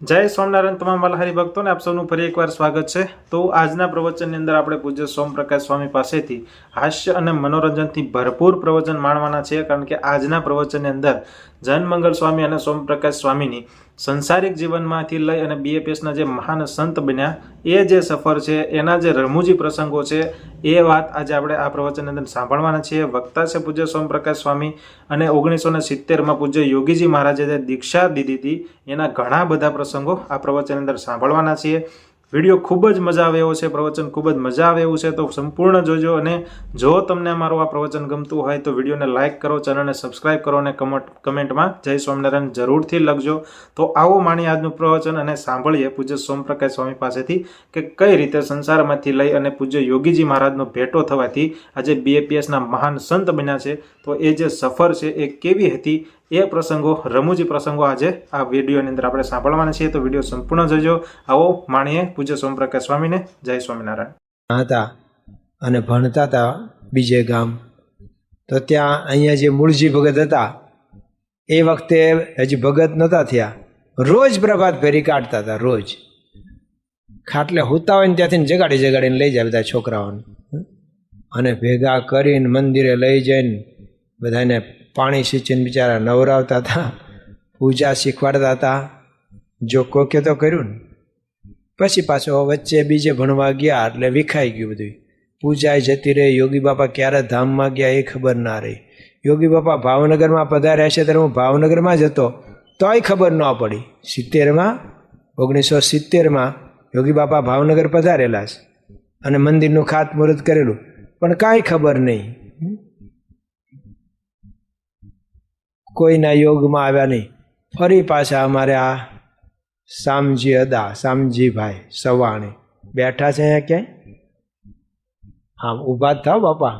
जय स्वामीनारायण तमाम वाला हरिभक्तों ने आप सबનું ફરી એકવાર સ્વાગત છે। તો આજના પ્રવચનની અંદર આપણે પૂજ્ય સોમપ્રકાશ સ્વામી પાસેથી હાસ્ય અને મનોરંજનથી ભરપૂર પ્રવચન માણવાના છે, કારણ કે આજના પ્રવચનની અંદર જનમંગલ સ્વામી અને સોમપ્રકાશ સ્વામીની સંસારિક જીવનમાંથી લઈ અને બીએપીએસના જે મહાન સંત બન્યા એ જે સફર છે, એના જે રમૂજી પ્રસંગો છે, એ વાત આજે આપણે આ પ્રવચનની અંદર સાંભળવાના છીએ। વક્તા છે પૂજ્ય સોમપ્રકાશ સ્વામી અને 1970માં પૂજ્ય યોગીજી મહારાજે જે દીક્ષા દીધી હતી એના ઘણા બધા પ્રસંગો આ પ્રવચનની અંદર સાંભળવાના છીએ। વિડીયો ખૂબ જ મજા આવે એવો છે, પ્રવચન ખૂબ જ મજા આવે એવું છે, તો સંપૂર્ણ જોજો। અને જો તમને મારું આ પ્રવચન ગમતું હોય તો વિડીયોને લાઇક કરો, ચેનલને સબસ્ક્રાઇબ કરો અને કમેન્ટમાં જય સ્વામિનારાયણ જરૂરથી લખજો। તો આવો માણીએ આજનું પ્રવચન અને સાંભળીએ પૂજ્ય સોમપ્રકાશ સ્વામી પાસેથી કે કઈ રીતે સંસારમાંથી લઈ અને પૂજ્ય યોગીજી મહારાજનો ભેટો થવાથી આજે બીએપીએસના મહાન સંત બન્યા છે, તો એ જે સફર છે એ કેવી હતી, એ પ્રસંગો, રમૂજી પ્રસંગો આજે આ વિડીયોની અંદર આપણે સાંભળવાના છીએ। તો વિડીયો સંપૂર્ણ જોજો। આવો માણીએ પૂજ્ય સોમપ્રકાશ સ્વામીને। જય સ્વામિનારાયણ। હતા અને ભણતા હતા બીજે ગામ, તો ત્યાં અહીંયા જે મૂળજી ભગત હતા એ વખતે હજી ભગત નહોતા થયા, રોજ પ્રભાત ફેરી કાઢતા હતા। રોજ ખાટલે હોતા હોય ને ત્યાંથી જગાડીને લઈ જાય બધા છોકરાઓને, અને ભેગા કરીને મંદિરે લઈ જઈને બધાને પાણી સિંચીને બિચારા નવરાવતા હતા, પૂજા શીખવાડતા હતા। જો કોકે તો કર્યું ને, પછી પાછો વચ્ચે બીજે ભણવા ગયા એટલે વિખાઈ ગયું બધું, પૂજાએ જતી રહી। યોગી બાપા ક્યારે ધામમાં ગયા એ ખબર ના રહી। યોગી બાપા ભાવનગરમાં પધાર્યા છે ત્યારે હું ભાવનગરમાં જ હતો, તોય ખબર ન પડી। 1970માં યોગી બાપા ભાવનગર પધારેલા છે અને મંદિરનું ખાતમુહૂર્ત કરેલું, પણ કાંઈ ખબર નહીં, કોઈના યોગમાં આવ્યા નહીં। ફરી પાછા અમારે આ શામજી અદા, શામજીભાઈ સવાણી બેઠા છે અહીંયા ક્યાંય, આમ ઊભા જ થાવ બાપા,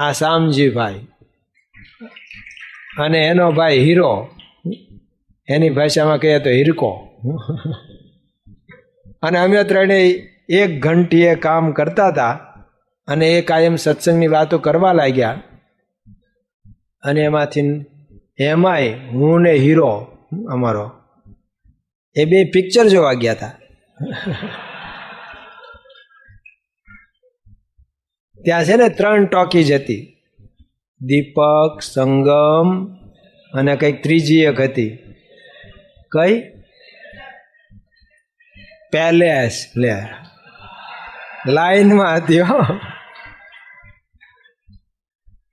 આ શામજીભાઈ અને એનો ભાઈ હીરો, એની ભાષામાં કહીએ તો હિરકો, અને અમે ત્રણેય એક ઘંટીએ કામ કરતા હતા અને એ કાયમ સત્સંગની વાતો કરવા લાગ્યા। અને એમાંય હું ને હીરો અમારો એ બે પિક્ચર જોવા ગયા હતા। ત્યાં છે ને 3 ટોકીજ હતી, દીપક, સંગમ અને કંઈક ત્રીજી એક હતી, કઈ પેલેસ, લે લાઈનમાં હતી હો,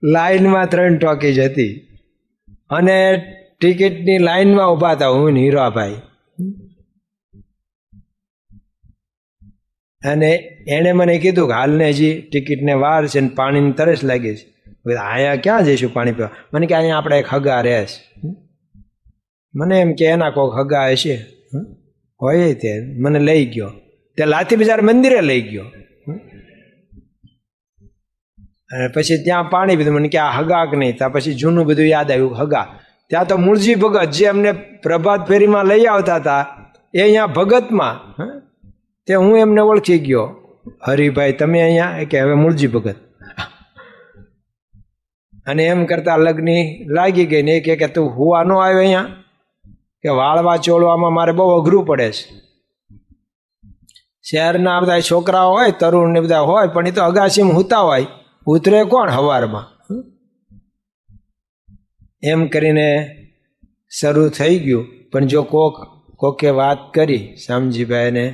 લાઈનમાં 3 ટોકીજ હતી અને ટિકિટની લાઈનમાં ઊભા હતા હું ને હીરાભાઈ। અને એણે મને કીધું કે હાલને હજી ટિકિટને વાર છે ને પાણીની તરસ લાગી છે, અહીંયા ક્યાં જઈશું પાણી પીવા? મને કે અહીંયા આપણે એક હગા રહેશ। મને એમ કે એના કોઈક હગા હશે, હોય તે મને લઈ ગયો, તે લાથી બજાર મંદિરે લઈ ગયો, અને પછી ત્યાં પાણી પીધું। મને કે આ હગા કે નહીં? ત્યાં પછી જૂનું બધું યાદ આવ્યું, હગા। ત્યાં તો મૂળજી ભગત જે અમને પ્રભાત ફેરીમાં લઈ આવતા હતા એ અહીંયા ભગતમાં, તે હું એમને ઓળખી ગયો, હરિભાઈ તમે અહીંયા? કે હવે મૂળજી ભગત। અને એમ કરતા લગ્ની લાગી ગઈ ને એ કે તું હુવા ન આવ્યો અહીંયા? કે વાળવા ચોળવામાં મારે બહુ અઘરું પડે છે, શહેરના બધા છોકરાઓ હોય, તરુણ ને બધા હોય, પણ એ તો અગાસીમાં હુતા હોય, ઉતરે કોણ હવારમાં? એમ કરીને શરૂ થઈ ગયું। પણ જો કોકે વાત કરી, શામજીભાઈ ને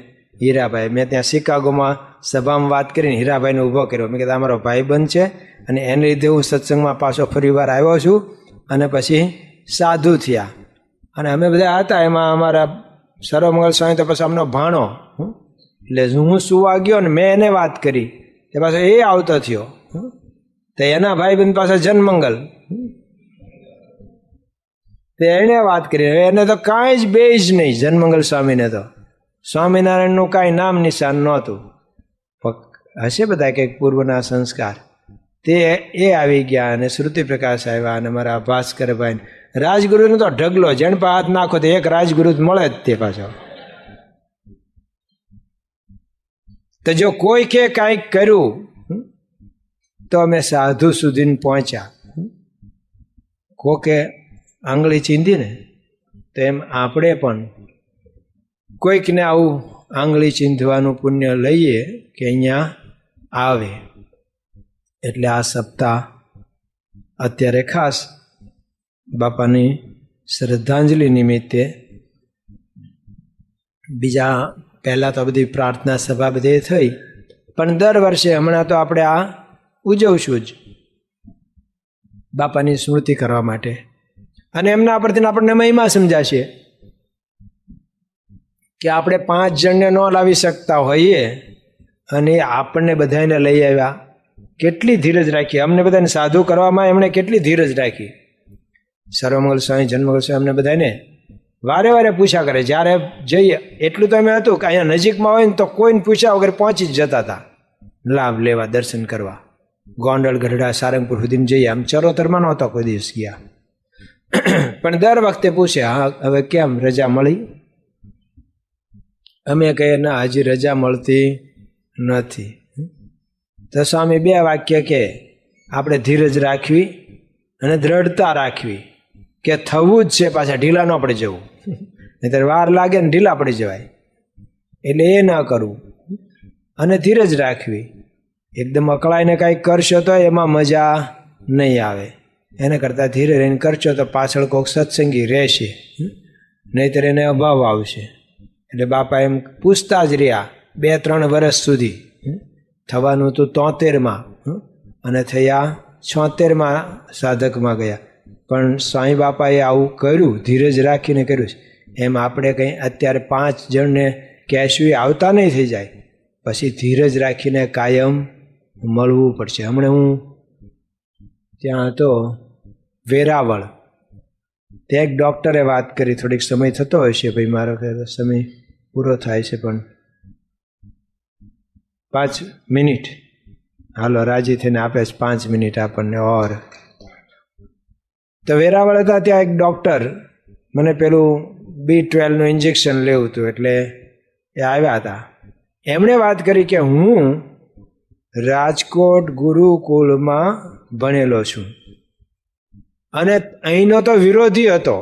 હીરાભાઈ, મેં ત્યાં શિકાગોમાં સભામાં વાત કરીને હીરાભાઈને ઊભો કર્યો। મેં કીધું અમારો ભાઈબંધ છે અને એને લીધે હું સત્સંગમાં પાછો ફરી વાર આવ્યો છું, અને પછી સાધુ થયા। અને અમે બધા હતા એમાં અમારા સર્વમંગલ સ્વામી તો પછી અમનો ભાણો, એટલે હું સુવા ગયો ને મેં એને વાત કરી, તે પાછો એ આવતો થયો, તો એના ભાઈબંધ પાસે જનમંગલ, તે એણે વાત કરી। એને તો કાંઈ જ બેજ નહીં, જનમંગલ સ્વામીને તો સ્વામિનારાયણનું કાંઈ નામ નિશાન નહોતું, હશે બધા કંઈક પૂર્વના સંસ્કાર, તે એ આવી ગયા અને શ્રુતિ પ્રકાશ આવ્યા, અને મારા ભાસ્કરભાઈ રાજગુરુનો તો ઢગલો, જેણ પર હાથ નાખો તો એક રાજગુરુ જ મળે જ તે પાછો। તો જો કોઈ કે કાંઈક કર્યું તો અમે સાધુ સુધી પહોંચ્યા। કોકે આંગળી ચીંધી ને તો એમ આપણે પણ કોઈકને આવું આંગળી ચીંધવાનું પુણ્ય લઈએ કે અહીંયા આવે. એટલે આ સપ્તાહ અત્યારે ખાસ બાપાની શ્રદ્ધાંજલિ નિમિત્તે, બીજા પહેલાં તો બધી પ્રાર્થના સભા બધી થઈ, પણ દર વર્ષે હમણાં તો આપણે આ ઉજવશું જ બાપાની સ્મૃતિ કરવા માટે. અને એમના પરથી આપણને મહિમા સમજાશે કે આપણે 5 જણને ન લાવી શકતા હોઈએ અને આપણને બધાને લઈ આવ્યા. કેટલી ધીરજ રાખી અમને બધાને સાધુ કરવામાં, એમણે કેટલી ધીરજ રાખી. સર્વમંગલ સ્વામી, જન્મંગલ સ્વામી અમને બધાને વારે વારે પૂછ્યા કરે. જ્યારે જઈએ એટલું તો એમ હતું કે અહીંયા નજીકમાં હોય ને તો કોઈને પૂછ્યા વગર પહોંચી જ જતા હતા લાભ લેવા, દર્શન કરવા. ગોંડલ, ગઢડા, સારંગપુર સુધી જઈએ. આમ ચરોતરમાં નહોતા કોઈ દિવસ ગયા, પણ દર વખતે પૂછે, હા હવે કેમ રજા મળી? અમે કહીએ ના, હજી રજા મળતી નથી. તો સ્વામી 2 વાક્ય કે આપણે ધીરજ રાખવી અને દ્રઢતા રાખવી કે થવું જ છે, પાછા ઢીલા ન પડી જવું. નહીંતર વાર લાગે ને ઢીલા પડી જવાય. એટલે એ ન કરવું અને ધીરજ રાખવી. એકદમ અકળાઈને કાંઈક કરશો તો એમાં મજા નહીં આવે. એના કરતાં ધીરે રહીને કરશો તો પાછળ કોઈક સત્સંગી રહેશે, નહીંતર એને અભાવ આવશે. એટલે બાપા એમ પૂછતા જ રહ્યા 2-3 વર્ષ સુધી. થવાનું તો 73માં અને થયા 76માં સાધકમાં ગયા. પણ સ્વામી બાપાએ આવું કર્યું, ધીરજ રાખીને કર્યું છે. એમ આપણે કંઈ અત્યારે 5 જણને કહેશું આવતા નહીં થઈ જાય, પછી ધીરજ રાખીને કાયમ મળવું પડશે. હમણાં હું ત્યાં તો વેરાવળ, ત્યાં એક ડૉક્ટરે વાત કરી, થોડીક સમય થતો હશે ભાઈ, મારો સમય પૂરો થાય છે, પણ 5 મિનિટ હાલો રાજી થઈને આપે છે 5 મિનિટ આપણને. ઓર તો વેરાવળ હતા, ત્યાં એક ડૉક્ટર, મને પેલું B12નું ઇન્જેક્શન લેવું હતું, એટલે એ આવ્યા હતા. એમણે વાત કરી કે હું રાજકોટ ગુરુકુળમાં ભણેલો છું અને અહીંનો તો વિરોધી હતો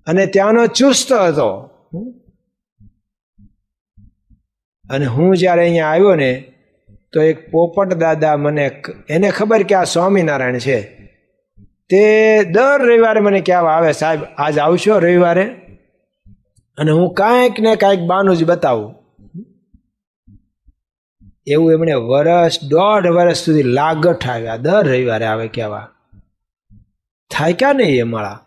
અને ત્યાંનો ચુસ્ત હતો, અને હું જ્યારે અહીંયા આવ્યો ને તો એક પોપટ દાદા મને, એને ખબર કે આ સ્વામિનારાયણ છે, તે દર રવિવારે મને કહેવા આવે, સાહેબ આજ આવશો રવિવારે? અને હું કાંઈક ને કાંઈક બાનું જ બતાવું. એવું એમણે 1.5 વર્ષ સુધી લાગઠ આવ્યા, દર રવિવારે આવે કહેવા. થાય ક્યાં નહીં એ માળા.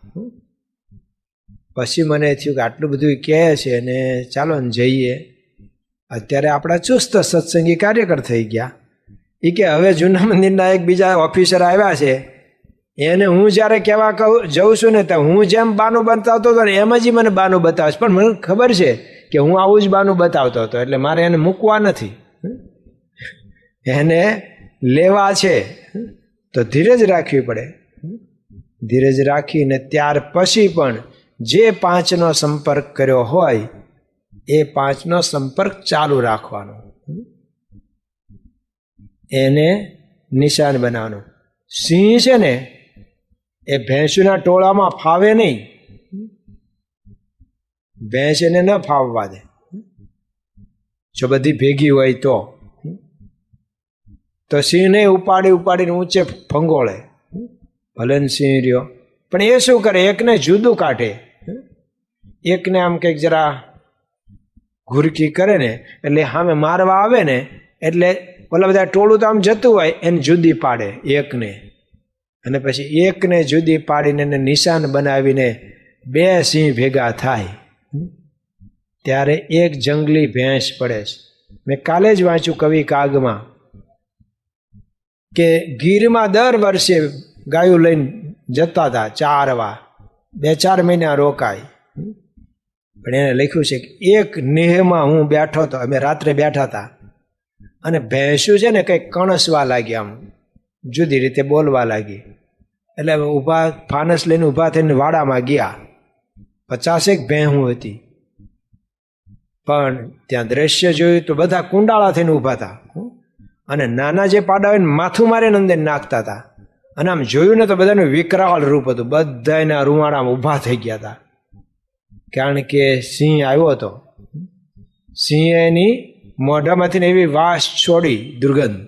પછી મને થયું કે આટલું બધું કહે છે ને ચાલો ને જઈએ. અત્યારે આપણા ચુસ્ત સત્સંગી કાર્યકર થઈ ગયા. એ કે હવે જૂના મંદિરના એક બીજા ઓફિસર આવ્યા છે, એને હું જ્યારે કહેવા કહું જઉં છું ને તો હું જેમ બાનું બતાવતો હતો ને એમ જ મને બાનું બતાવીશ, પણ મને ખબર છે કે હું આવું જ બાનું બતાવતો હતો, એટલે મારે એને મૂકવા નથી, એને લેવા છે. તો ધીરજ રાખવી પડે. ધીરજ રાખીને ત્યાર પછી પણ જે 5નો સંપર્ક કર્યો હોય એ 5નો સંપર્ક ચાલુ રાખવાનો, એને નિશાન બનાવવાનું. સિંહ છે ને એ ભેંસના ટોળામાં ફાવે નહીં, ભેંસ એને ન ફાવવા દે. જો બધી ભેગી હોય તો સિંહને ઉપાડીને ઊંચે ફંગોળે, ભલે સિંહ રહ્યો, પણ એ શું કરે, એકને જુદું કાઢે, એકને આમ કંઈક જરા ઘુરકી કરે ને એટલે સામે મારવા આવે ને એટલે ઓલા બધા ટોળું તો આમ જતું હોય એને જુદી પાડે એકને, અને પછી એકને જુદી પાડીને એને નિશાન બનાવીને 2 સિંહ ભેગા થાય ત્યારે એક જંગલી ભેંસ પડે છે. મેં કાલે જ વાંચ્યું કવિ કાગમાં કે ગીરમાં દર વર્ષે ગાયું લઈને જતા હતા ચારવા, 2-4 મહિના રોકાય. પણ એને લખ્યું છે કે એક નેહમાં હું બેઠો હતો, અમે રાત્રે બેઠા હતા અને ભેંસું છે ને કંઈક કણસવા લાગી, આમ જુદી રીતે બોલવા લાગી. એટલે ઊભા ફાનસ લઈને ઊભા થઈને વાડામાં ગયા. 50 ભેંસું હતી, પણ ત્યાં દ્રશ્ય જોયું તો બધા કુંડાળા થઈને ઊભા હતા અને નાના જે પાડા હોય ને માથું મારીને અંદર નાખતા હતા. અને આમ જોયું ને તો બધાનું વિકરાળ રૂપ હતું, બધાના રૂવાણામાં ઊભા થઈ ગયા હતા. કારણ કે સિંહ આવ્યો હતો. સિંહે એની મોઢામાંથી એવી વાસ છોડી દુર્ગંધ,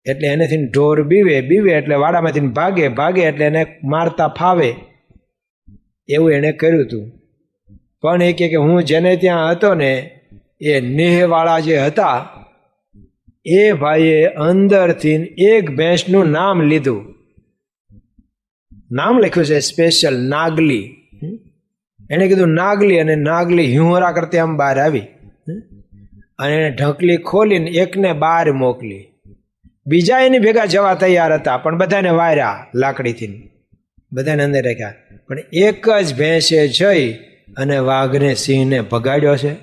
એટલે એનેથી ઢોર બીવે એટલે વાડામાંથી ભાગે એટલે એને મારતા ફાવે એવું એણે કર્યું હતું. પણ એ કે હું જેને ત્યાં હતો ને એ નેહવાળા જે હતા એ ભાઈએ અંદરથી એક ભેંસનું નામ લીધું. નામ લખ્યું છે સ્પેશિયલ, નાગલી. એણે કીધું નાગલી, અને નાગલી હિંહોરા કરતી આમ બહાર આવી અને એને ઢંકલી ખોલીને એકને બહાર મોકલી. બીજા એની ભેગા જવા તૈયાર હતા પણ બધાને વાર્યા લાકડીથી, બધાને અંદર રાખ્યા. પણ એક જ ભેંસે જઈ અને વાઘને સિંહને ભગાડ્યો છે,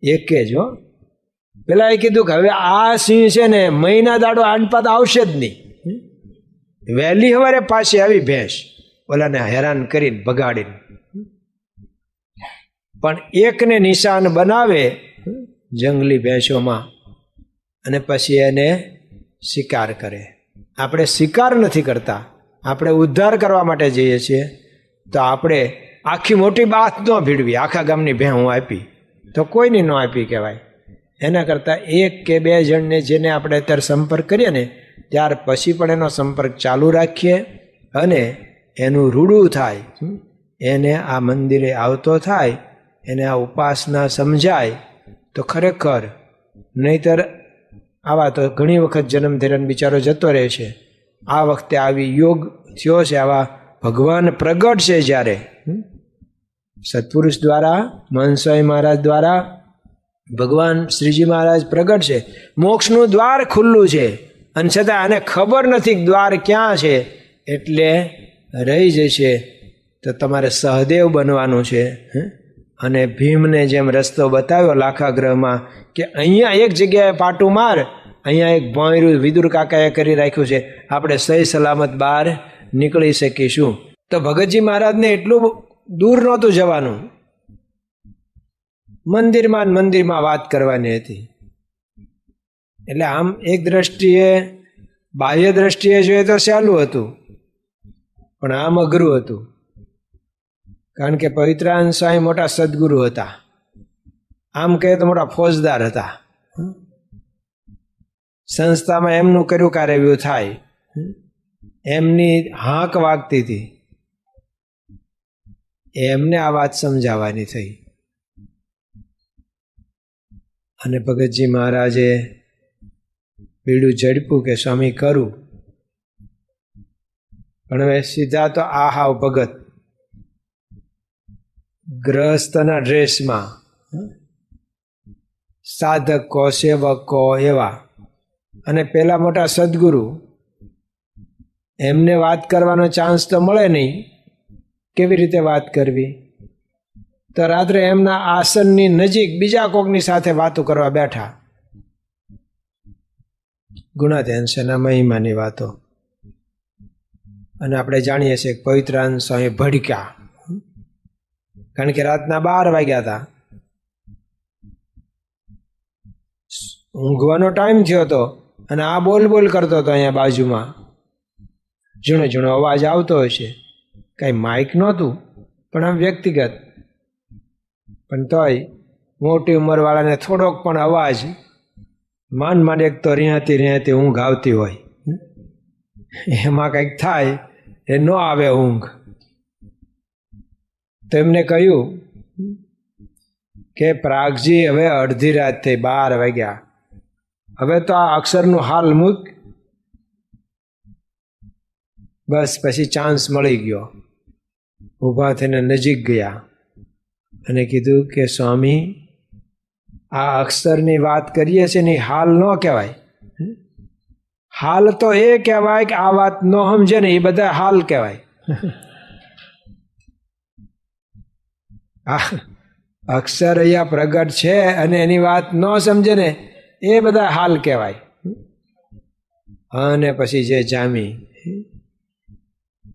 એકે જ. હો, પેલા એ કીધું કે હવે આ સિંહ છે ને મહિના દાડો આનપાત આવશે જ નહીં. વહેલી સવારે પાછી આવી ભેંસ ઓલાને હેરાન કરીને ભગાડીને. પણ એકને નિશાન બનાવે જંગલી ભેંસોમાં અને પછી એને શિકાર કરે. આપણે શિકાર નથી કરતા, આપણે ઉદ્ધાર કરવા માટે જઈએ છીએ. તો આપણે આખી મોટી બાત ન ભીડવી, આખા ગામની ભેં હું આપી તો કોઈને ન આપી કહેવાય. એના કરતાં એક કે બે જણને જેને આપણે અત્યારે સંપર્ક કરીએ ને ત્યાર પછી પણ એનો સંપર્ક ચાલુ રાખીએ અને એનું રૂડું થાય, એને આ મંદિરે આવતો થાય, એને આ ઉપાસના સમજાય તો ખરેખર. નહીતર આવા તો ઘણી વખત જન્મ ધીરન બિચારો જતો રહે છે. આ વખતે આવી યોગ થયો છે, આવા ભગવાન પ્રગટ છે જ્યારે સત્પુરુષ દ્વારા, મહંસ્વામી મહારાજ દ્વારા ભગવાન શ્રીજી મહારાજ પ્રગટ છે. મોક્ષનું દ્વાર ખુલ્લું છે અને છતાં આને ખબર નથી દ્વાર ક્યાં છે, એટલે રહી જશે. તો તમારે સહદેવ બનવાનું છે અને ભીમને જેમ રસ્તો બતાવ્યો લાખાગ્રહમાં કે અહીંયા એક જગ્યાએ પાટું માર, અહીંયા એક ભોંયરું વિદુર કાકાએ કરી રાખ્યું છે, આપણે સહી સલામત બહાર નીકળી શકીશું. તો ભગતજી મહારાજને એટલું દૂર નહોતું જવાનું, મંદિરમાં વાત કરવાની હતી. એટલે આમ એક દ્રષ્ટિએ, બાહ્ય દ્રષ્ટિએ જોઈએ તો સહેલું હતું, પણ આમ અઘરું હતું. કારણ કે પવિત્રાનંદ સ્વામી મોટા સદગુરુ હતા, આમ કહે તો મોટા ફોજદાર હતા. સંસ્થામાં એમનું કર્યું કાર્ય થાય, એમની હાંક વાગતી હતી, એમને આ વાત સમજાવવાની થઈ. અને ભગતજી મહારાજે બીડું ઝડપ્યું કે સ્વામી કરું. પણ હવે સીધા તો આ હાવ ભગત ગ્રહસ્થના ડ્રેસમાં, સાધકો સેવકો એવા. અને પેલા મોટા સદગુરુ, એમને વાત કરવાનો ચાન્સ તો મળે નહીં, કેવી રીતે વાત કરવી? તો રાત્રે એમના આસનની નજીક બીજા કોકની સાથે વાતો કરવા બેઠા. ગુણાધ્યાનના મહિમાની વાતો. અને આપણે જાણીએ છીએ પવિત્રાનંદ સ્વામી ભડક્યા, કારણ કે રાતના 12 વાગ્યા હતા, ઊંઘવાનો ટાઈમ થયો હતો અને આ બોલ કરતો હતો. અહીંયા બાજુમાં ઝીણો અવાજ આવતો હશે, કાંઈ માઇક નહોતું પણ આમ વ્યક્તિગત, પણ તોય મોટી ઉંમરવાળાને થોડોક પણ અવાજ માંડ એક તો રેહતી ઊંઘ આવતી હોય, એમાં કંઈક થાય એ ન આવે ઊંઘ. તો એમને કહ્યું કે પ્રાગજી હવે અડધી રાત થઈ, 12 વાગ્યા, હવે તો આ અક્ષરનું હાલ મૂક. બસ પછી ચાન્સ મળી ગયો. ઊભા થઈને નજીક ગયા અને કીધું કે સ્વામી, આ અક્ષરની વાત કરીએ છીએ ને હાલ ન કહેવાય. હાલ તો એ કહેવાય કે આ વાત ન સમજે ને એ બધા હાલ કહેવાય. અક્ષર અહીંયા પ્રગટ છે અને એની વાત ન સમજે ને એ બધા હાલ કહેવાય. અને પછી જે જામી,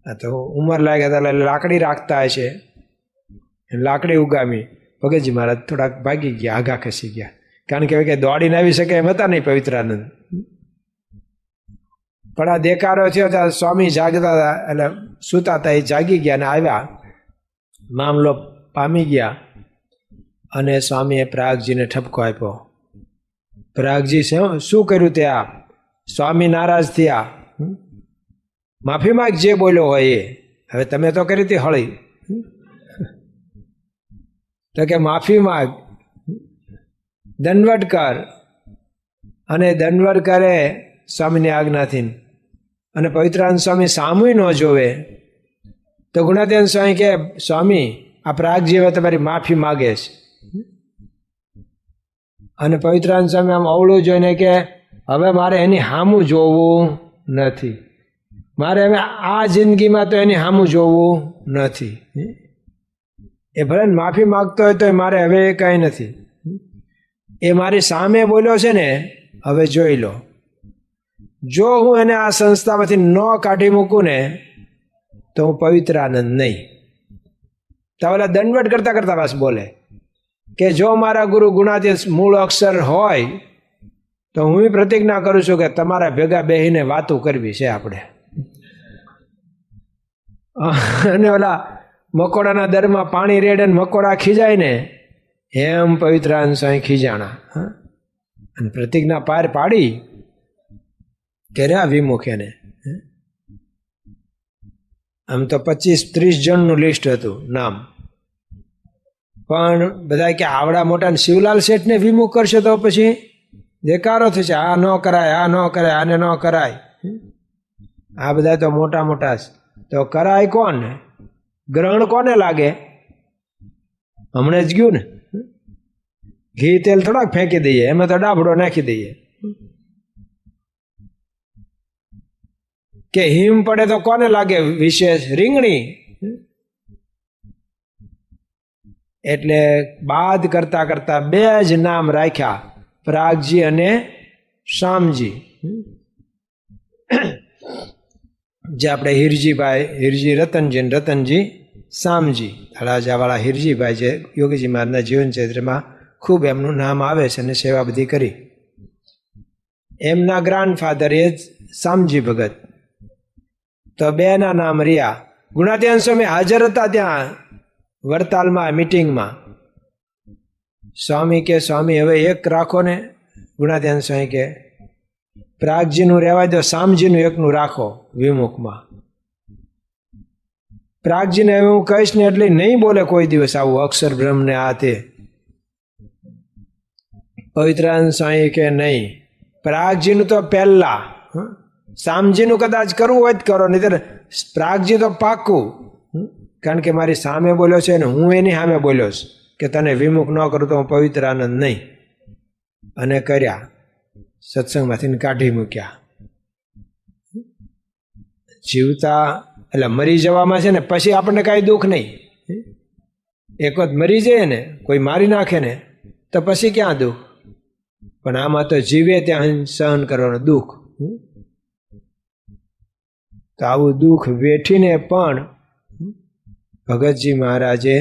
આ તો ઉંમર લાગ્યા હતા એટલે લાકડી રાખતા હશે, લાકડી ઉગામી. ભગતજી મહારાજ થોડાક ભાગી ગયા, આઘા ખસી ગયા, કારણ કે દોડીને આવી શકે એમ હતા નહીં પવિત્રાનંદ. પણ આ દેકારો થયો ત્યાં સ્વામી જાગતા હતા, એટલે સૂતા હતા, એ જાગી ગયા ને આવ્યા મામલો પામી ગયા અને સ્વામીએ પ્રયાગજીને ઠપકો આપ્યો. પ્રયાગજી શું કર્યું તે આ? સ્વામી નારાજ થયા. માફી માંગ જે બોલ્યો હોય એ. હવે તમે તો કરી હતી હળી. તો કે માફી માંગ, દંડવટ કર. અને દંડવટ કરે સ્વામીની આજ્ઞાથી. અને પવિત્રાનંદ સ્વામી સામુય ન જોવે તો ગુણાતીતાનંદ સ્વામી કે સ્વામી આ પ્રયાગજી હવે તમારી માફી માગે છે. અને પવિત્રાનંદ સ્વામી આમ અવળું જોઈને કે હવે મારે એની સામું જોવું નથી, મારે હવે આ જિંદગીમાં તો એની સામું જોવું નથી. એ ભલે માફી માગતો હોય તો મારે હવે કંઈ નથી. એ મારી સામે બોલ્યો છે ને, હવે જોઈ લો. જો હું એને આ સંસ્થામાંથી ન કાઢી મૂકું ને તો હું પવિત્રાનંદ નહીં. તો ઓલા દંડવટ કરતા કરતા બસ બોલે કે જો મારા ગુરુ ગુણાતીત મૂળ અક્ષર હોય તો હું પ્રતિજ્ઞા કરું છું કે તમારા ભેગા બેહીને વાતો કરવી છે આપણે. અને ઓલા મકોડાના દરમાં પાણી રેડે ને મકોડા ખીજાય ને એમ પવિત્રાનંદ સ્વામી ખીજાણા. અને પ્રતિજ્ઞા પાર પાડી કે રહ્યા વિમુખ એને. આમ તો 25-30 જણનું લિસ્ટ હતું નામ, પણ બધા કે આવડા મોટા શિવલાલ શેઠને વિમુખ કરશે તો પછી દેકારો થશે. આ ન કરાય, આ ન કરાય, આને ન કરાય. આ બધા તો મોટા મોટા તો કરાય કોણ? ગ્રહણ કોને લાગે? હમણાં જ ગયું ને, ઘી તેલ થોડાક ફેંકી દઈએ, એમાં તો ડાબડો નાખી દઈએ. કે હિમ પડે તો કોને લાગે વિશેષ? રીંગણી. એટલે બાદ કરતા કરતા 2 જ નામ રાખ્યા, પ્રયાગજી અને શામજી. જે આપણે હિરજીભાઈ, હિરજી રતનજી ને રતનજી શામજી, તળાજાવાળા હિરજીભાઈ જે યોગીજી મહારાજના જીવન ચરિત્રમાં ખૂબ એમનું નામ આવે છે અને સેવા બધી કરી. એમના ગ્રાન્ડફાધર એ જ શામજી ભગત. તો 2 ના નામ રહ્યા. ગુણાતીતાનંદ સ્વામી હાજર હતા ત્યાં વડતાલમાં મિટિંગમાં. સ્વામી કે સ્વામી હવે એક રાખો ને. ગુણાતીતાનંદ સ્વામી કે પ્રયાગજીનું રહેવા દો, શામજીનું એકનું રાખો વિમુખમાં. પ્રયાગજીને હવે હું કહીશ ને એટલે નહીં બોલે કોઈ દિવસ આવું અક્ષર બ્રહ્મને આ તે. પવિત્રાનંદ સ્વામી કે નહીં, પ્રયાગજીનું તો પહેલા, શામજીનું કદાચ કરવું હોય જ કરો, નહીં પ્રયાગજી તો પાક્કું. કારણ કે મારી સામે બોલ્યો છે ને હું એની સામે બોલ્યો છું કે તને વિમુખ ન કરું તો હું પવિત્રાનંદ નહીં. અને કર્યા, સત્સંગમાંથી કાઢી મૂક્યા. જીવતા એટલે મરી જવામાં છે ને પછી આપણને કાંઈ દુઃખ નહીં. એક વખત મરી જાય ને, કોઈ મારી નાખે ને તો પછી ક્યાં દુઃખ? પણ આમાં તો જીવે ત્યાં સહન કરવાનું દુઃખ. તો આવું દુઃખ વેઠીને પણ ભગતજી મહારાજે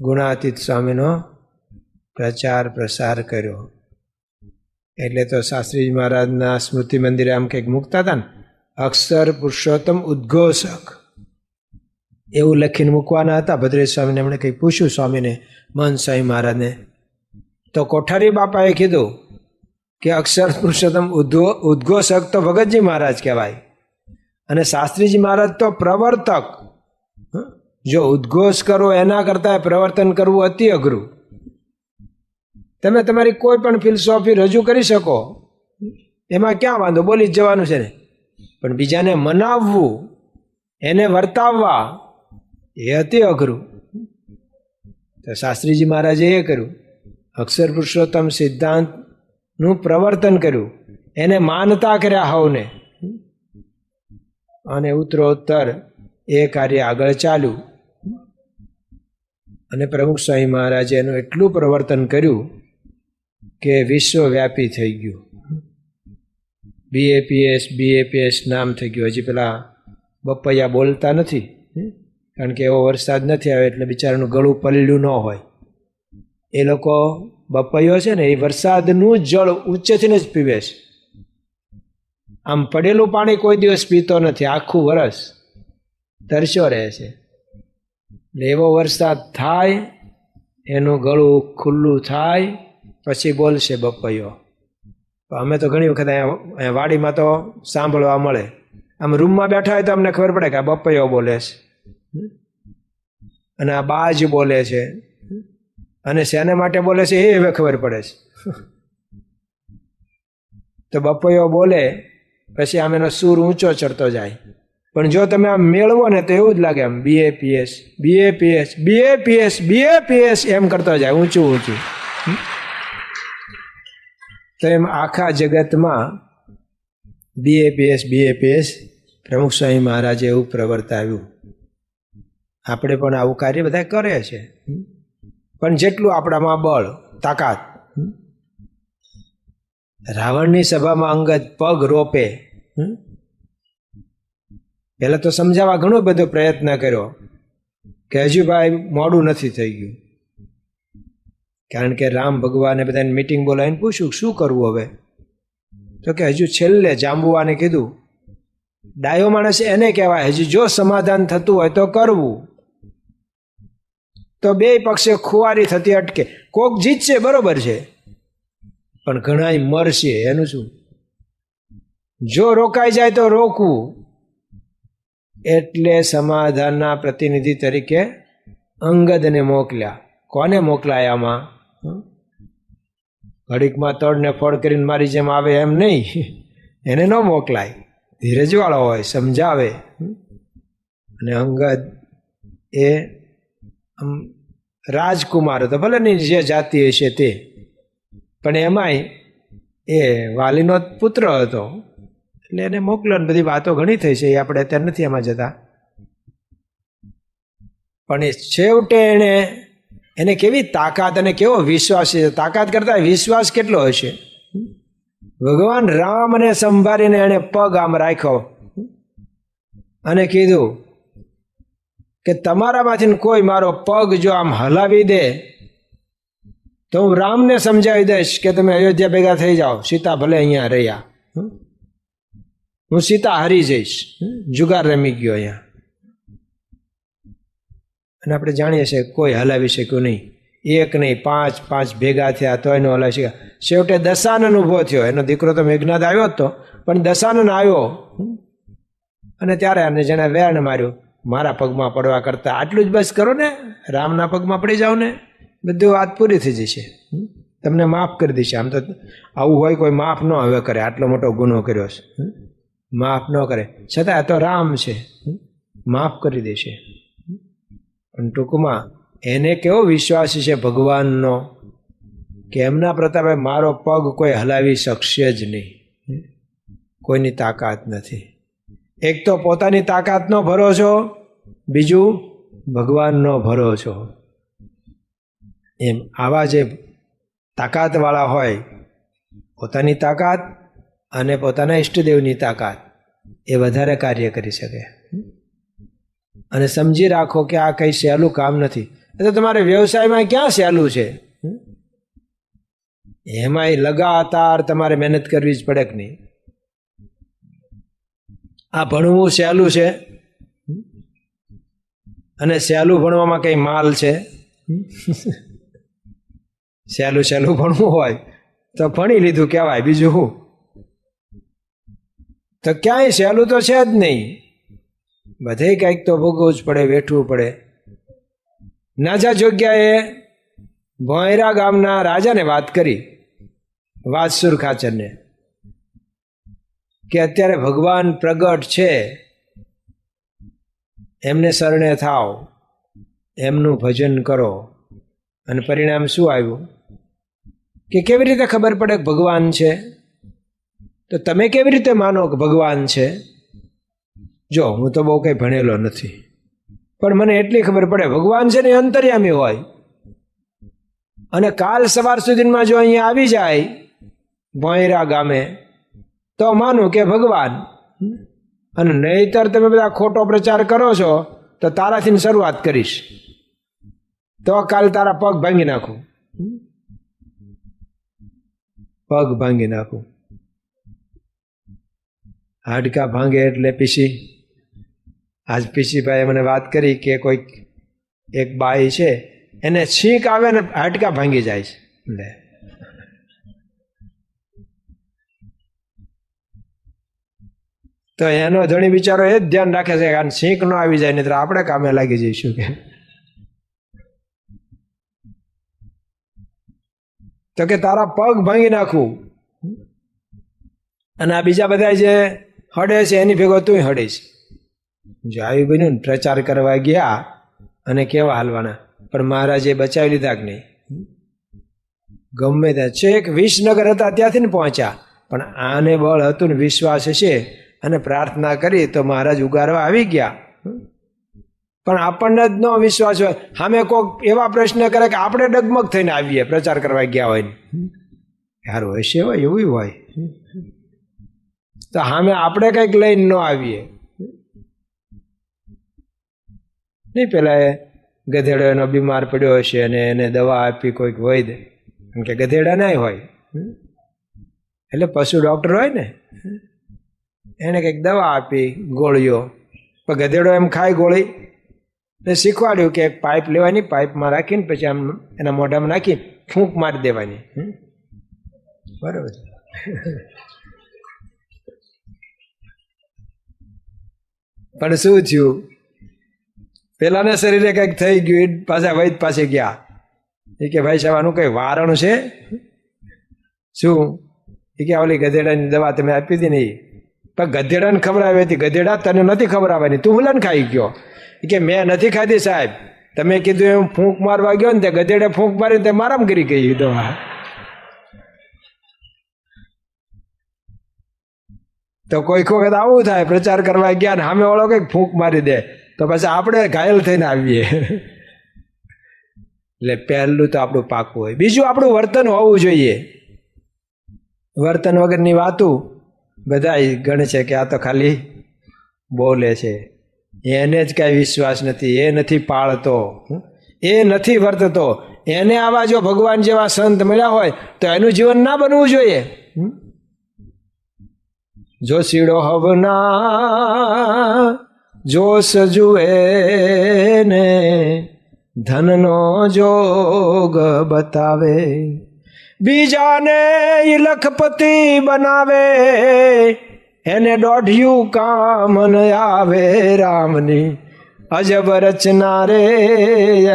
ગુણાતીત સ્વામીનો પ્રચાર પ્રસાર કર્યો. એટલે તો શાસ્ત્રીજી મહારાજના સ્મૃતિ મંદિરે આમ કંઈક મૂકતા હતા ને, અક્ષર પુરુષોત્તમ ઉદ્ઘોષક એવું લખીને મૂકવાના હતા. ભદ્રેશ સ્વામીને એમણે કંઈક પૂછ્યું સ્વામીને, મહંત સ્વામી મહારાજને. તો કોઠારી બાપાએ કીધું કે અક્ષર પુરુષોત્તમ ઉદ્ઘોષક તો ભગતજી મહારાજ કહેવાય, અને શાસ્ત્રીજી મહારાજ તો પ્રવર્તક. જો ઉદ્ઘોષ કરો એના કરતાં પ્રવર્તન કરવું અતિ અઘરું. તમે તમારી કોઈ પણ ફિલોસોફી રજૂ કરી શકો, એમાં ક્યાં વાંધો, બોલી જ જવાનું છે ને. પણ બીજાને મનાવવું, એને વર્તાવવા એ અતિ અઘરું. તો શાસ્ત્રીજી મહારાજે એ કર્યું, અક્ષર પુરુષોત્તમ સિદ્ધાંતનું પ્રવર્તન કર્યું, એને માનતા કર્યા હવને. અને ઉત્તરોત્તર એ કાર્ય આગળ ચાલ્યું. અને પ્રમુખ સ્વામી મહારાજે એનું એટલું પ્રવર્તન કર્યું કે વિશ્વવ્યાપી થઈ ગયું. BAPS નામ થઈ ગયું. હજી પેલા બપૈયા બોલતા નથી, કારણ કે એવો વરસાદ નથી આવે એટલે બિચારાનું ગળું પલ્યું ન હોય. એ લોકો બપૈયો છે ને એ વરસાદનું જ જળ ઊંચેથી જ પીવે છે. આમ પડેલું પાણી કોઈ દિવસ પીતો નથી, આખું વરસ તરસ્યો રહે છે. એવો વરસાદ થાય, એનું ગળું ખુલ્લું થાય, પછી બોલશે બપૈયો. અમે તો ઘણી વખત અહીંયા વાડીમાં તો સાંભળવા મળે. આમ રૂમમાં બેઠા હોય તો અમને ખબર પડે કે આ બપૈયો બોલે છે, અને આ બાજ બોલે છે, અને શેને માટે બોલે છે એ હવે ખબર પડે છે. તો બપૈયો બોલે પછી આમ એનો સૂર ઊંચો ચડતો જાય. પણ જો તમે આમ મેળવો ને તો એવું જ લાગે, આમ BAPS BAPS BAPS BAPS એમ કરતો જાય, ઊંચું ઊંચું. તો એમ આખા જગતમાં BAPS પ્રમુખ સ્વામી મહારાજે એવું પ્રવર્તાવ્યું. આપણે પણ આવું કાર્ય બધા કરે છે, પણ જેટલું આપણામાં બળ તાકાત. રાવણની સભામાં અંગદ પગ રોપે, પહેલા તો સમજાવવા ઘણો બધો પ્રયત્ન કર્યો કે હજુ ભાઈ મોડું નથી થઈ ગયું. કારણ કે રામ ભગવાને બધાને મીટિંગ બોલાવીને પૂછ્યું શું કરવું હવે, તો કે હજુ છેલ્લે જાંબુવાને કીધું, ડાયો માણસ એને કહેવાય હજુ જો સમાધાન થતું હોય તો કરવું. તો બે પક્ષે ખુવારી થતી અટકે. કોક જીતશે બરોબર છે, પણ ઘણાય મરશે, એનું શું? જો રોકાઈ જાય તો રોકવું. એટલે સમાધાનના પ્રતિનિધિ તરીકે અંગદને મોકલ્યા. કોને મોકલાય આમાં? ઘડીકમાં તળને ફળ કરીને મારી જેમ આવે એમ નહીં, એને ન મોકલાય. ધીરજવાળો હોય, સમજાવે. અને અંગદ એ રાજકુમાર હતો, ભલે ની જે જાતિ હશે તે, પણ એમાંય એ વાલીનો પુત્ર હતો, એટલે એને મોકલ્યો. બધી વાતો ઘણી થઈ છે, એ આપણે અત્યારે નથી એમાં જતા. પણ એ છેવટે એને કેવી તાકાત અને કેવો વિશ્વાસ છે. તાકાત કરતા વિશ્વાસ કેટલો હશે. ભગવાન રામને સંભાળીને એને પગ આમ રાખ્યો અને કીધું કે તમારામાંથી કોઈ મારો પગ જો આમ હલાવી દે તો હું રામને સમજાવી દઈશ કે તમે અયોધ્યા ભેગા થઈ જાઓ, સીતા ભલે અહીંયા રહ્યા, હું સીતા હારી જઈશ. જુગાર રમી ગયો અહીંયા. અને આપણે જાણીએ છીએ કોઈ હલાવી શક્યું નહીં. એક નહીં, પાંચ ભેગા થયા તો એનો હલાવી શક્યા. છેવટે દશાનન ઊભો થયો. એનો દીકરો તો મેઘનાદ આવ્યો હતો, પણ દશાનન આવ્યો અને ત્યારે આને જેને વેણ માર્યું, મારા પગમાં પડવા કરતા આટલું જ બસ કરો ને, રામના પગમાં પડી જાઓ ને, બધું વાત પૂરી થઈ જશે, તમને માફ કરી દેશે. આમ તો આવું હોય કોઈ માફ ન હવે કરે, આટલો મોટો ગુનો કર્યો છે, માફ ન કરે, છતાં તો રામ છે, માફ કરી દેશે. પણ ટૂંકમાં એને કેવો વિશ્વાસ છે ભગવાનનો કે એમના પ્રતાપે મારો પગ કોઈ હલાવી શકશે જ નહીં, કોઈની તાકાત નથી. એક તો પોતાની તાકાતનો ભરોસો, બીજું ભગવાનનો ભરોસો. એમ આવા જે તાકાતવાળા હોય, પોતાની તાકાત અને પોતાના ઈષ્ટદેવની તાકાત, એ વધારે કાર્ય કરી શકે. અને સમજી રાખો કે આ કંઈ સહેલું કામ નથી. એ તો તમારે વ્યવસાયમાં ક્યાં સહેલું છે, એમાંય લગાતાર તમારે મહેનત કરવી જ પડે કે નહીં. આ ભણવું સહેલું છે, અને સહેલું ભણવામાં કંઈ માલ છે? સહેલું ભણવું હોય તો ભણી લીધું કહેવાય, બીજું શું? તો ક્યાંય સહેલું તો છે જ નહીં. બધે કંઈક તો ભોગવવું જ પડે, વેઠવું પડે. નાજા જોગ્યાએ ભોંયરા ગામના રાજાને વાત કરી, વાત્સુર ખાચરને, કે અત્યારે ભગવાન પ્રગટ છે, એમને શરણે થાવ, એમનું ભજન કરો. અને પરિણામ શું આવ્યું કે કેવી રીતે ખબર પડે કે ભગવાન છે? તો તમે કેવી રીતે માનો કે ભગવાન છે? જો હું તો બહુ કંઈ ભણેલો નથી, પણ મને એટલી ખબર પડે ભગવાન છે ને અંતર્યામી હોય. અને કાલ સવાર સુધીમાં જો અહીંયા આવી જાય ભોંયરા ગામે તો માનું કે ભગવાન. અને નહીતર તમે બધા ખોટો પ્રચાર કરો છો તો તારાથી શરૂઆત કરીશ, તો કાલ તારા પગ ભાંગી નાખું, પગ ભાંગી નાખું. હાડકા ભાંગે એટલે પીસી. આજ પીસીભાઈએ મને વાત કરી કે કોઈક એક બાઈ છે, એને છીંક આવે ને હાડકા ભાંગી જાય છે. લે તો એનો ધણી બિચારો એ જ ધ્યાન રાખે છે કે છીંક ન આવી જાય, નહીં તો આપણે કામે લાગી જઈશું કે. તો કે તારા પગ ભાંગી નાખું. અને આ બીજા બધા જે હડે છે એની ભેગો તું હડીશ. જો આવી બન્યું ને, પ્રચાર કરવા ગયા અને કેવા હાલવાના, પણ મહારાજે બચાવી લીધા કે નહીં? ગમે ત્યાં છેક વિસનગર હતા ત્યાંથી ને પહોંચ્યા, પણ આને બળ હતું ને વિશ્વાસ હશે અને પ્રાર્થના કરી તો મહારાજ ઉગારવા આવી ગયા. પણ આપણને જ નો વિશ્વાસ હોય, સામે કોઈક એવા પ્રશ્ન કરે કે આપણે ડગમગ થઈને આવીએ પ્રચાર કરવા ગયા હોય ને, સારું હશે હોય એવું હોય, તો સામે આપણે કંઈક લઈને ન આવીએ. નહીં પેલા ગધેડો એનો બીમાર પડ્યો હશે અને એને દવા આપી કોઈક વૈદ, કારણ કે ગધેડા ના હોય એટલે પશુ ડોક્ટર હોય ને, એને કંઈક દવા આપી ગોળીઓ, પણ ગધેડો એમ ખાય ગોળી ને શીખવાડ્યું કે એક પાઇપ લેવાની, પાઇપમાં રાખીને પછી આમ એના મોઢામાં નાખી ફૂંક મારી દેવાની. બરાબર. પણ શું થયું, પેલાના શરીરે કંઈક થઈ ગયું, પાછા વૈદ પાસે ગયા. એ કે ભાઈ સાહેબ આનું કઈ વારણ છે શું? એ કે ઓલી ગધેડાની દવા તમે આપી હતી ને, પણ ગધેડાને ખવડાવી હતી, ગધેડા તને નથી ખવડાવવાની, તું હુલન ખાઈ ગયો. એ કે મેં નથી ખાધી સાહેબ, તમે કીધું એમ ફૂંક મારવા ગયો ને તે ગધેડે ફૂંક મારી તે મારામ કરી ગઈ દવા. તો કોઈક વખત આવું થાય, પ્રચાર કરવા ગયા ને સામે વાળો કંઈક ફૂંક મારી દે તો પછી આપણે ઘાયલ થઈને આવીએ. એટલે પહેલું તો આપણું પાકું હોય. બીજું આપણું વર્તન હોવું જોઈએ. વર્તન વગરની વાતું બધા ગણે છે કે આ તો ખાલી બોલે છે, એને જ કાંઈ વિશ્વાસ નથી, એ નથી પાળતો, એ નથી વર્તતો. એને આવા જો ભગવાન જેવા સંત મળ્યા હોય તો એનું જીવન ના બનવું જોઈએ. જો સીડો હવના જોશ જુએ ને ધનનો જોગ બતાવે, બીજાને ઈ લખપતિ બનાવે, એને દોઢિયું કામ ન આવે. રામની અજબ રચના રે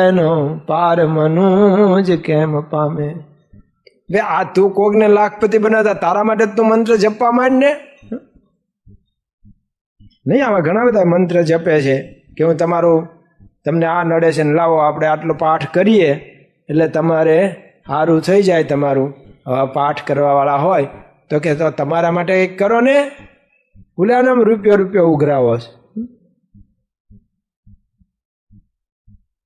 એનો પાર મનુજ કેમ પામે. બે આ તું કોકને લાખપતિ બનાવતા, તારા માટે તું મંત્ર જપવા માંડ ને. નહીં, આમાં ઘણા બધા મંત્ર જપે છે કે હું તમારું, તમને આ નડે છે ને લાવો આપણે આટલો પાઠ કરીએ એટલે તમારે સારું થઈ જાય તમારું. હવે પાઠ કરવાવાળા હોય તો કે તો તમારા માટે કંઈક કરો ને, ભૂલ્યાનામ રૂપિયો ઉઘરાવો છે.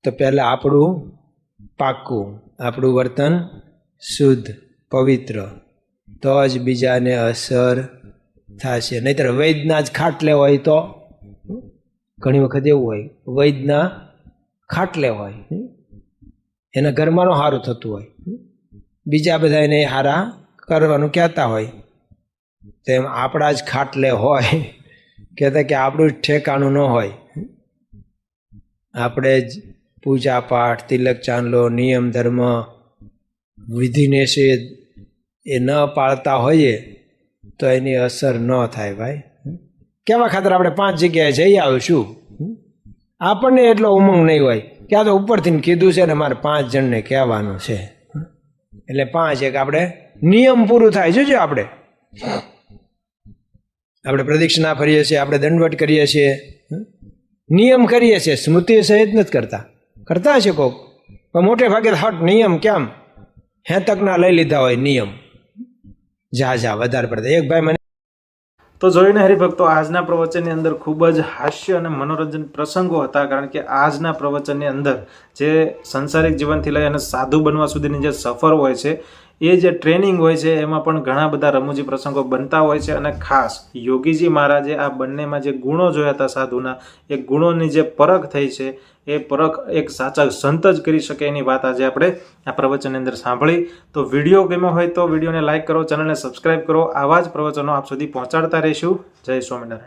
તો પહેલાં આપણું પાક્કું, આપણું વર્તન શુદ્ધ પવિત્ર, તો જ બીજાને અસર થશે. નહીતર વૈદના જ ખાટલે હોય તો, ઘણી વખત એવું હોય વૈદના ખાટલે હોય, એના ઘરમાં સારું થતું હોય, બીજા બધા એને હારા કરવાનું કહેતા હોય, તેમ આપણા જ ખાટલે હોય, કહેતા કે આપણું જ ઠેકાણું ન હોય. આપણે જ પૂજા પાઠ, તિલક ચાંદલો, નિયમ ધર્મ, વિધિ નિષેધ એ ન પાળતા હોઈએ તો એની અસર ન થાય. ભાઈ કેવા ખાતર આપણે 5 જગ્યાએ જઈ આવીશું, આપણને એટલો ઉમંગ નહીં હોય કે આ તો ઉપરથી કીધું છે ને મારે 5 જણને કહેવાનું છે, એટલે 5 એક આપણે નિયમ પૂરું થાય. જોજો આપણે પ્રદક્ષિણા ફરીએ છીએ, આપણે દંડવટ કરીએ છીએ, નિયમ કરીએ છીએ, સ્મૃતિ સહિત નથી કરતા હશે કોક, પણ મોટે ભાગે હટ નિયમ કેમ હેતકના લઈ લીધા હોય નિયમ, જા વધારે પડતા. એક ભાઈ મને તો જોઈને હરિભક્તો, આજના પ્રવચનની અંદર ખૂબ જ હાસ્ય અને મનોરંજન પ્રસંગો હતા. કારણ કે આજના પ્રવચનની અંદર જે સંસારિક જીવનથી લઈ અને સાધુ બનવા સુધીની જે સફર હોય છે, એ જે ટ્રેનિંગ હોય છે, એમાં પણ ઘણા બધા રમૂજી પ્રસંગો બનતા હોય છે. અને ખાસ યોગીજી મહારાજે આ બંનેમાં જે ગુણો જોયા હતા સાધુના, એ ગુણોની જે પરખ થઈ છે, એ પરખ એક સાચા સંત જ કરી શકે એની વાત આજે આપણે આ પ્રવચનની અંદર સાંભળી. તો વિડીયો ગમ્યો હોય તો વિડીયોને લાઇક કરો, ચેનલને સબસ્ક્રાઇબ કરો. આવા જ પ્રવચનો આપ સુધી પહોંચાડતા રહીશું. જય સ્વામિનારાયણ.